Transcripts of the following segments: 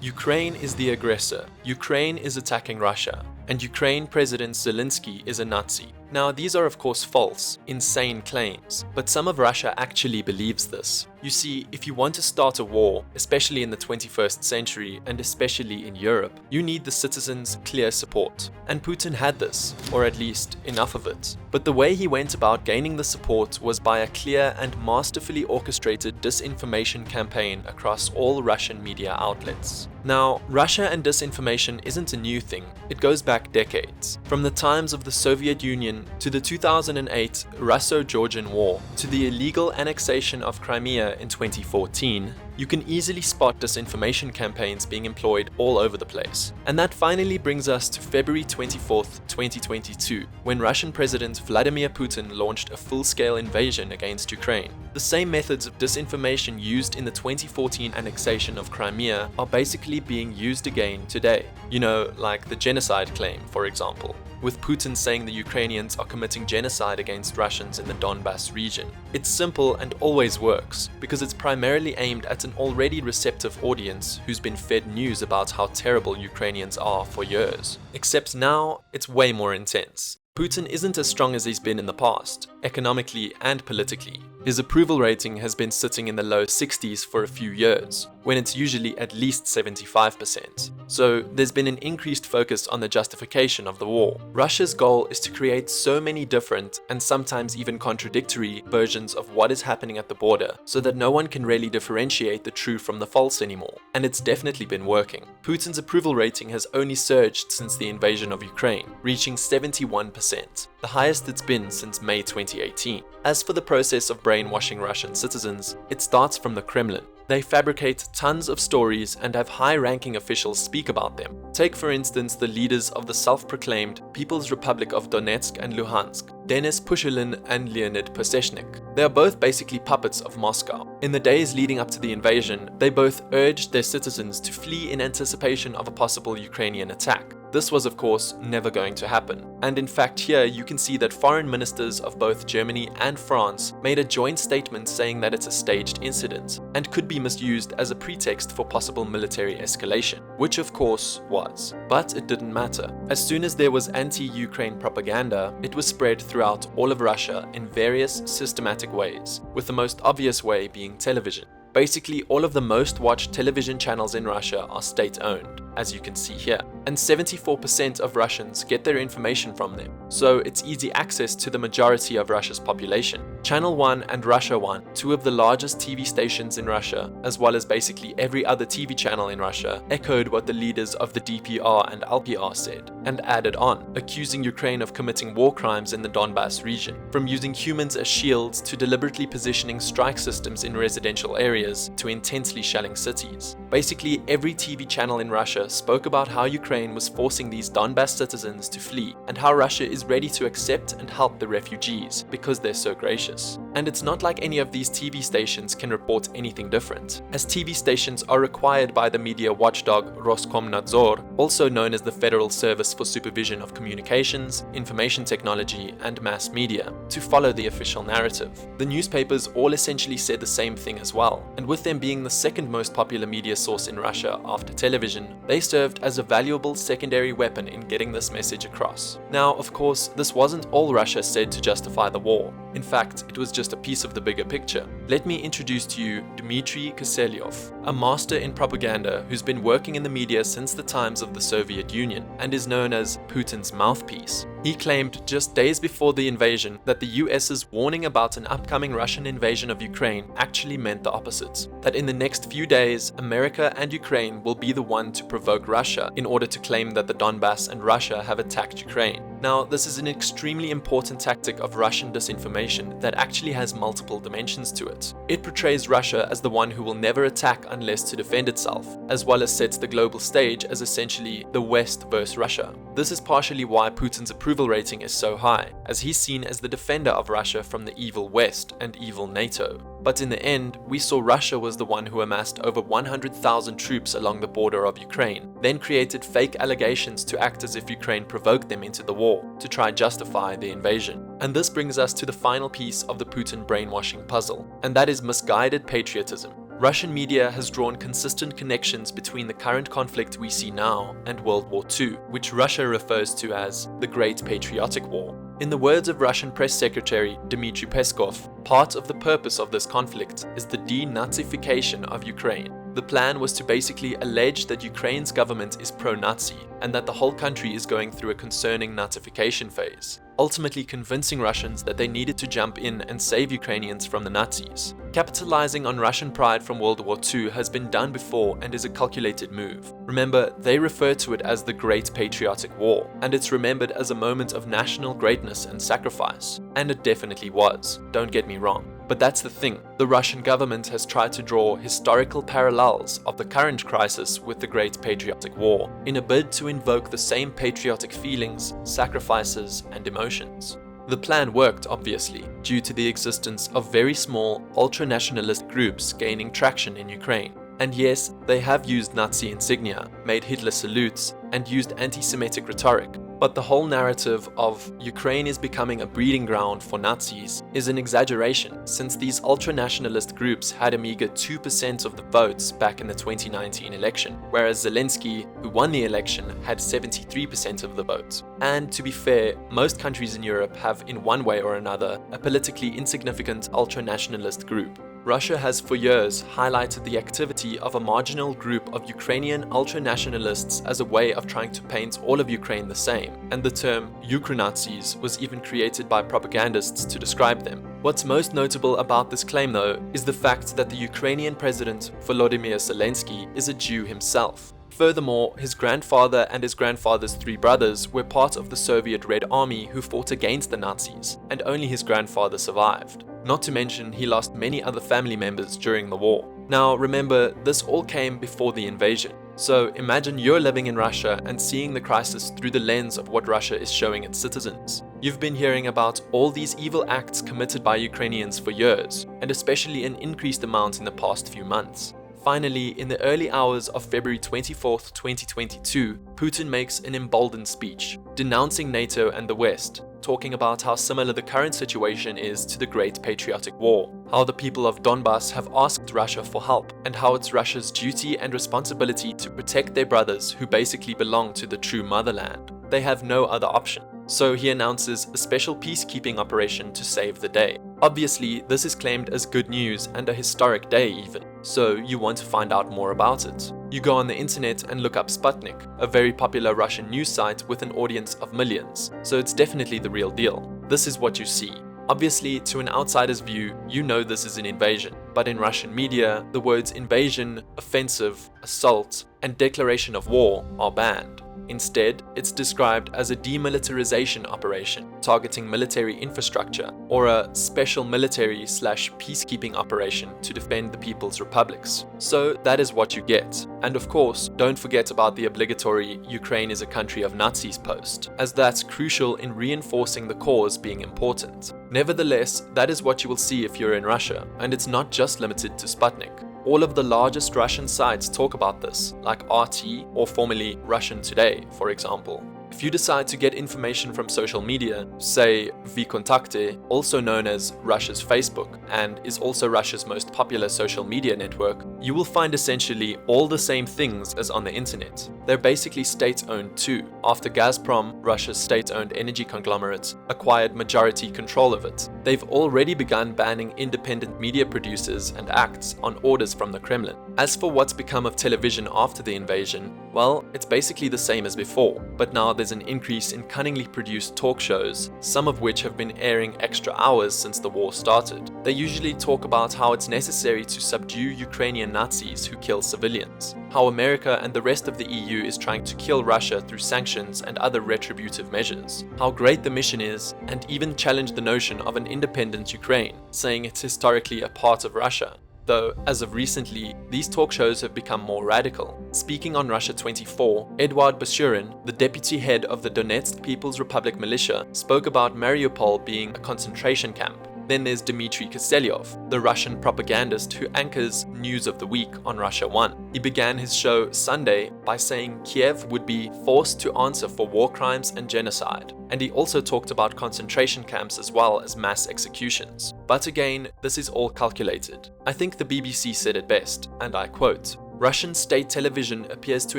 Ukraine is the aggressor, Ukraine is attacking Russia, and Ukraine President Zelensky is a Nazi. Now, these are of course false, insane claims, but some of Russia actually believes this. You see, if you want to start a war, especially in the 21st century and especially in Europe, you need the citizens' clear support. And Putin had this, or at least enough of it. But the way he went about gaining the support was by a clear and masterfully orchestrated disinformation campaign across all Russian media outlets. Now, Russia and disinformation isn't a new thing, it goes back decades. From the times of the Soviet Union to the 2008 Russo-Georgian War to the illegal annexation of Crimea in 2014, you can easily spot disinformation campaigns being employed all over the place. And that finally brings us to February 24th, 2022, when Russian President Vladimir Putin launched a full-scale invasion against Ukraine. The same methods of disinformation used in the 2014 annexation of Crimea are basically being used again today. You know, like the genocide claim, for example, with Putin saying the Ukrainians are committing genocide against Russians in the Donbas region. It's simple and always works, because it's primarily aimed at an already receptive audience who's been fed news about how terrible Ukrainians are for years. Except now, it's way more intense. Putin isn't as strong as he's been in the past, economically and politically. His approval rating has been sitting in the low 60s for a few years, when it's usually at least 75%. So there's been an increased focus on the justification of the war. Russia's goal is to create so many different, and sometimes even contradictory, versions of what is happening at the border, so that no one can really differentiate the true from the false anymore. And it's definitely been working. Putin's approval rating has only surged since the invasion of Ukraine, reaching 71%, the highest it's been since May 2018. As for the process of brainwashing Russian citizens, it starts from the Kremlin. They fabricate tons of stories and have high-ranking officials speak about them. Take for instance the leaders of the self-proclaimed People's Republic of Donetsk and Luhansk, Denis Pushilin and Leonid Pasechnik. They are both basically puppets of Moscow. In the days leading up to the invasion, they both urged their citizens to flee in anticipation of a possible Ukrainian attack. This was of course never going to happen. And in fact here you can see that foreign ministers of both Germany and France made a joint statement saying that it's a staged incident and could be misused as a pretext for possible military escalation, which of course was. But it didn't matter. As soon as there was anti-Ukraine propaganda, it was spread throughout all of Russia in various systematic ways, with the most obvious way being television. Basically, all of the most watched television channels in Russia are state-owned, as you can see here, and 74% of Russians get their information from them, so it's easy access to the majority of Russia's population. Channel 1 and Russia 1, two of the largest TV stations in Russia, as well as basically every other TV channel in Russia, echoed what the leaders of the DPR and LPR said, and added on, accusing Ukraine of committing war crimes in the Donbas region, from using humans as shields to deliberately positioning strike systems in residential areas to intensely shelling cities. Basically, every TV channel in Russia spoke about how Ukraine was forcing these Donbas citizens to flee, and how Russia is ready to accept and help the refugees because they're so gracious. And it's not like any of these TV stations can report anything different, as TV stations are required by the media watchdog Roskomnadzor, also known as the Federal Service for Supervision of Communications, Information Technology, and Mass Media, to follow the official narrative. The newspapers all essentially said the same thing as well, and with them being the second most popular media source in Russia after television, they served as a valuable secondary weapon in getting this message across. Now, of course, this wasn't all Russia said to justify the war. In fact, it was just a piece of the bigger picture. Let me introduce to you Dmitry Kasselioff, a master in propaganda who's been working in the media since the times of the Soviet Union and is known as Putin's mouthpiece. He claimed just days before the invasion that the US's warning about an upcoming Russian invasion of Ukraine actually meant the opposite. That in the next few days, America and Ukraine will be the one to provoke Russia in order to claim that the Donbas and Russia have attacked Ukraine. Now, this is an extremely important tactic of Russian disinformation that actually has multiple dimensions to it. It portrays Russia as the one who will never attack unless to defend itself, as well as sets the global stage as essentially the West versus Russia. This is partially why Putin's approval rating is so high, as he's seen as the defender of Russia from the evil West and evil NATO. But in the end, we saw Russia was the one who amassed over 100,000 troops along the border of Ukraine, then created fake allegations to act as if Ukraine provoked them into the war, to try justify the invasion. And this brings us to the final piece of the Putin brainwashing puzzle, and that is misguided patriotism. Russian media has drawn consistent connections between the current conflict we see now and World War II, which Russia refers to as the Great Patriotic War. In the words of Russian Press Secretary Dmitry Peskov, part of the purpose of this conflict is the denazification of Ukraine. The plan was to basically allege that Ukraine's government is pro-Nazi and that the whole country is going through a concerning Nazification phase, ultimately convincing Russians that they needed to jump in and save Ukrainians from the Nazis. Capitalizing on Russian pride from World War II has been done before and is a calculated move. Remember, they refer to it as the Great Patriotic War, and it's remembered as a moment of national greatness and sacrifice. And it definitely was, don't get me wrong. But that's the thing, the Russian government has tried to draw historical parallels of the current crisis with the Great Patriotic War in a bid to invoke the same patriotic feelings, sacrifices, and emotions. The plan worked, obviously, due to the existence of very small, ultra-nationalist groups gaining traction in Ukraine. And yes, they have used Nazi insignia, made Hitler salutes, and used anti-Semitic rhetoric. But the whole narrative of Ukraine is becoming a breeding ground for Nazis is an exaggeration, since these ultra-nationalist groups had a meager 2% of the votes back in the 2019 election, whereas Zelensky, who won the election, had 73% of the votes. And to be fair, most countries in Europe have, in one way or another, a politically insignificant ultra-nationalist group. Russia has for years highlighted the activity of a marginal group of Ukrainian ultra-nationalists as a way of trying to paint all of Ukraine the same, and the term Ukranazis was even created by propagandists to describe them. What's most notable about this claim, though, is the fact that the Ukrainian president, Volodymyr Zelensky, is a Jew himself. Furthermore, his grandfather and his grandfather's 3 brothers were part of the Soviet Red Army who fought against the Nazis, and only his grandfather survived. Not to mention, he lost many other family members during the war. Now remember, this all came before the invasion. So imagine you're living in Russia and seeing the crisis through the lens of what Russia is showing its citizens. You've been hearing about all these evil acts committed by Ukrainians for years, and especially an increased amount in the past few months. Finally, in the early hours of February 24, 2022, Putin makes an emboldened speech, denouncing NATO and the West, talking about how similar the current situation is to the Great Patriotic War, how the people of Donbass have asked Russia for help, and how it's Russia's duty and responsibility to protect their brothers who basically belong to the true motherland. They have no other option. So he announces a special peacekeeping operation to save the day. Obviously, this is claimed as good news and a historic day even, so you want to find out more about it. You go on the internet and look up Sputnik, a very popular Russian news site with an audience of millions, so it's definitely the real deal. This is what you see. Obviously, to an outsider's view, you know this is an invasion, but in Russian media, the words invasion, offensive, assault, and declaration of war are banned. Instead, it's described as a demilitarization operation targeting military infrastructure, or a special military/peacekeeping operation to defend the people's republics. So that is what you get. And of course, don't forget about the obligatory Ukraine is a country of Nazis post, as that's crucial in reinforcing the cause being important. Nevertheless, that is what you will see if you're in Russia, and it's not just limited to Sputnik. All of the largest Russian sites talk about this, like RT or formerly Russian Today, for example. If you decide to get information from social media, say VKontakte, also known as Russia's Facebook, and is also Russia's most popular social media network, you will find essentially all the same things as on the internet. They're basically state-owned too, after Gazprom, Russia's state-owned energy conglomerate, acquired majority control of it. They've already begun banning independent media producers and acts on orders from the Kremlin. As for what's become of television after the invasion, well, it's basically the same as before, but now there's an increase in cunningly produced talk shows, some of which have been airing extra hours since the war started. They usually talk about how it's necessary to subdue Ukrainian Nazis who kill civilians, how America and the rest of the EU is trying to kill Russia through sanctions and other retributive measures, how great the mission is, and even challenge the notion of an independent Ukraine, saying it's historically a part of Russia. Though, as of recently, these talk shows have become more radical. Speaking on Russia 24, Eduard Basurin, the deputy head of the Donetsk People's Republic militia, spoke about Mariupol being a concentration camp. Then there's Dmitry Kasselioff, the Russian propagandist who anchors News of the Week on Russia 1. He began his show Sunday by saying Kiev would be forced to answer for war crimes and genocide. And he also talked about concentration camps as well as mass executions. But again, this is all calculated. I think the BBC said it best, and I quote, "Russian state television appears to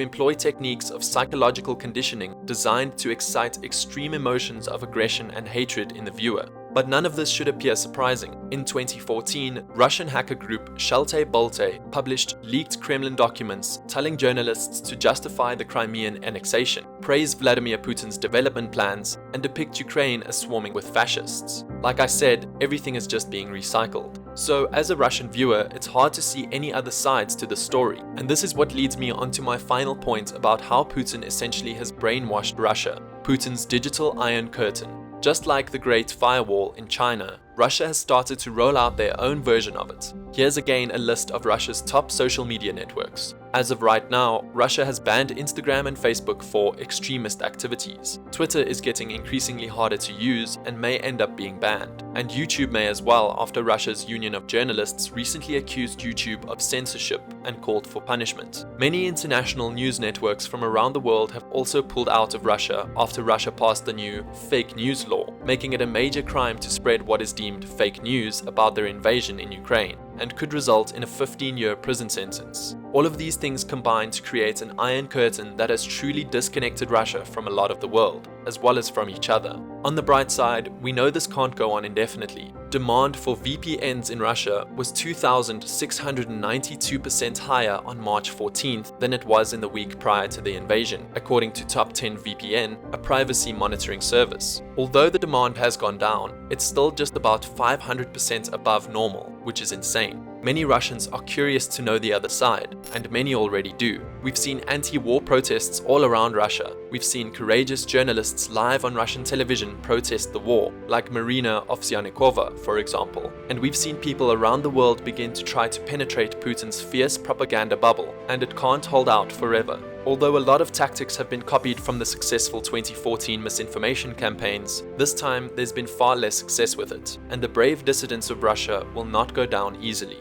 employ techniques of psychological conditioning designed to excite extreme emotions of aggression and hatred in the viewer. But none of this should appear surprising. In 2014, Russian hacker group Shelte Bolte published leaked Kremlin documents telling journalists to justify the Crimean annexation, praise Vladimir Putin's development plans, and depict Ukraine as swarming with fascists. Like I said, everything is just being recycled. So as a Russian viewer, it's hard to see any other sides to the story. And this is what leads me on to my final point about how Putin essentially has brainwashed Russia, Putin's digital iron curtain. Just like the Great Firewall in China, Russia has started to roll out their own version of it. Here's again a list of Russia's top social media networks. As of right now, Russia has banned Instagram and Facebook for extremist activities. Twitter is getting increasingly harder to use and may end up being banned. And YouTube may as well, after Russia's Union of Journalists recently accused YouTube of censorship and called for punishment. Many international news networks from around the world have also pulled out of Russia after Russia passed the new fake news law, making it a major crime to spread what is deemed fake news about their invasion in Ukraine, and could result in a 15-year prison sentence. All of these things combine to create an iron curtain that has truly disconnected Russia from a lot of the world, as well as from each other. On the bright side, we know this can't go on indefinitely. Demand for VPNs in Russia was 2,692% higher on March 14th than it was in the week prior to the invasion, according to Top 10 VPN, a privacy monitoring service. Although the demand has gone down, it's still just about 500% above normal, which is insane. Many Russians are curious to know the other side, and many already do. We've seen anti-war protests all around Russia. We've seen courageous journalists live on Russian television protest the war, like Marina Ovsyannikova, for example. And we've seen people around the world begin to try to penetrate Putin's fierce propaganda bubble, and it can't hold out forever. Although a lot of tactics have been copied from the successful 2014 misinformation campaigns, this time there's been far less success with it, and the brave dissidents of Russia will not go down easily.